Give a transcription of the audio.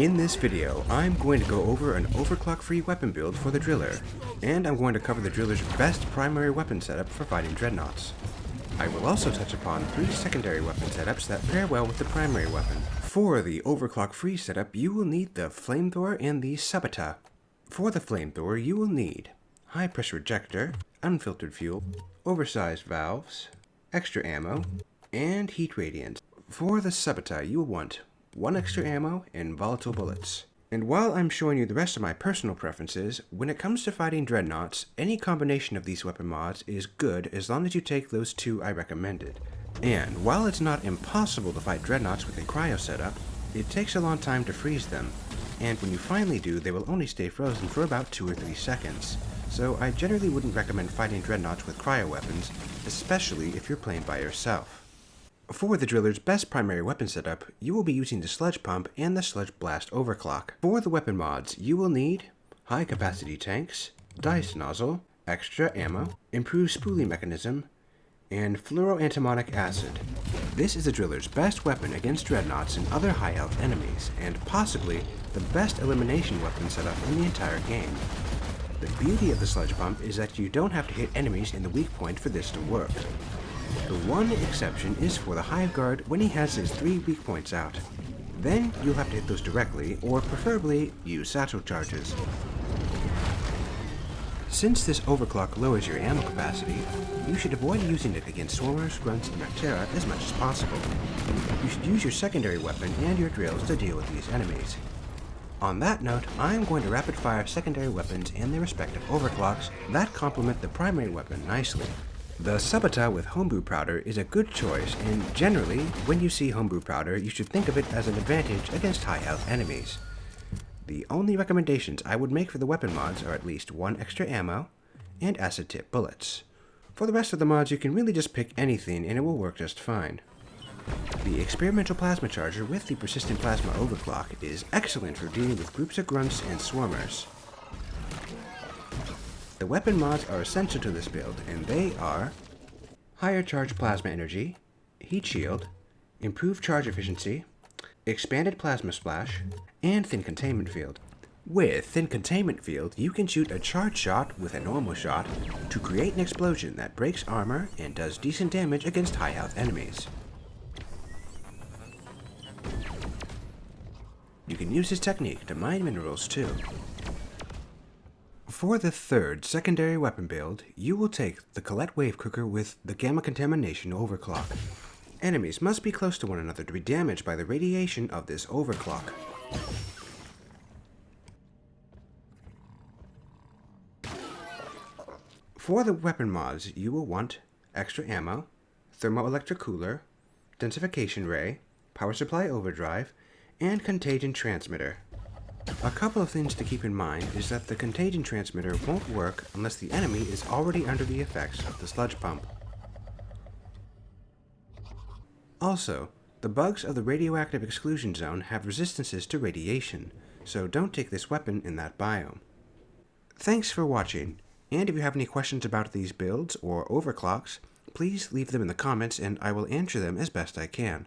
In this video, I'm going to go over an overclock-free weapon build for the driller, and I'm going to cover the driller's best primary weapon setup for fighting dreadnoughts. I will also touch upon 3 secondary weapon setups that pair well with the primary weapon. For the overclock-free setup, you will need the flamethrower and the sabota. For the flamethrower, you will need high-pressure ejector, unfiltered fuel, oversized valves, extra ammo, and heat radiance. For the sabota, you will want 1 extra ammo, and volatile bullets. And while I'm showing you the rest of my personal preferences, when it comes to fighting dreadnoughts, any combination of these weapon mods is good as long as you take those 2 I recommended. And while it's not impossible to fight dreadnoughts with a cryo setup, it takes a long time to freeze them, and when you finally do, they will only stay frozen for about 2 or 3 seconds. So I generally wouldn't recommend fighting dreadnoughts with cryo weapons, especially if you're playing by yourself. For the driller's best primary weapon setup, you will be using the sludge pump and the sludge blast overclock. For the weapon mods, you will need high capacity tanks, dice nozzle, extra ammo, improved spooling mechanism, and fluoroantimonic acid. This is the driller's best weapon against dreadnoughts and other high health enemies, and possibly the best elimination weapon setup in the entire game. The beauty of the sludge pump is that you don't have to hit enemies in the weak point for this to work. The one exception is for the Hive Guard when he has his 3 weak points out. Then you'll have to hit those directly, or preferably use satchel charges. Since this overclock lowers your ammo capacity, you should avoid using it against swarmers, grunts, and Bacteria as much as possible. You should use your secondary weapon and your drills to deal with these enemies. On that note, I'm going to rapid fire secondary weapons and their respective overclocks that complement the primary weapon nicely. The sabota with homebrew powder is a good choice, and generally, when you see homebrew powder, you should think of it as an advantage against high health enemies. The only recommendations I would make for the weapon mods are at least 1 extra ammo and acid tip bullets. For the rest of the mods, you can really just pick anything and it will work just fine. The experimental plasma charger with the persistent plasma overclock is excellent for dealing with groups of grunts and swarmers. The weapon mods are essential to this build, and they are higher charge plasma energy, heat shield, improved charge efficiency, expanded plasma splash, and thin containment field. With thin containment field, you can shoot a charge shot with a normal shot to create an explosion that breaks armor and does decent damage against high health enemies. You can use this technique to mine minerals too. For the 3rd secondary weapon build, you will take the Colette Wave Cooker with the Gamma Contamination Overclock. Enemies must be close to one another to be damaged by the radiation of this overclock. For the weapon mods, you will want extra ammo, thermoelectric cooler, densification ray, power supply overdrive, and contagion transmitter. A couple of things to keep in mind is that the contagion transmitter won't work unless the enemy is already under the effects of the sludge pump. Also, the bugs of the radioactive exclusion zone have resistances to radiation, so don't take this weapon in that biome. Thanks for watching, and if you have any questions about these builds or overclocks, please leave them in the comments and I will answer them as best I can.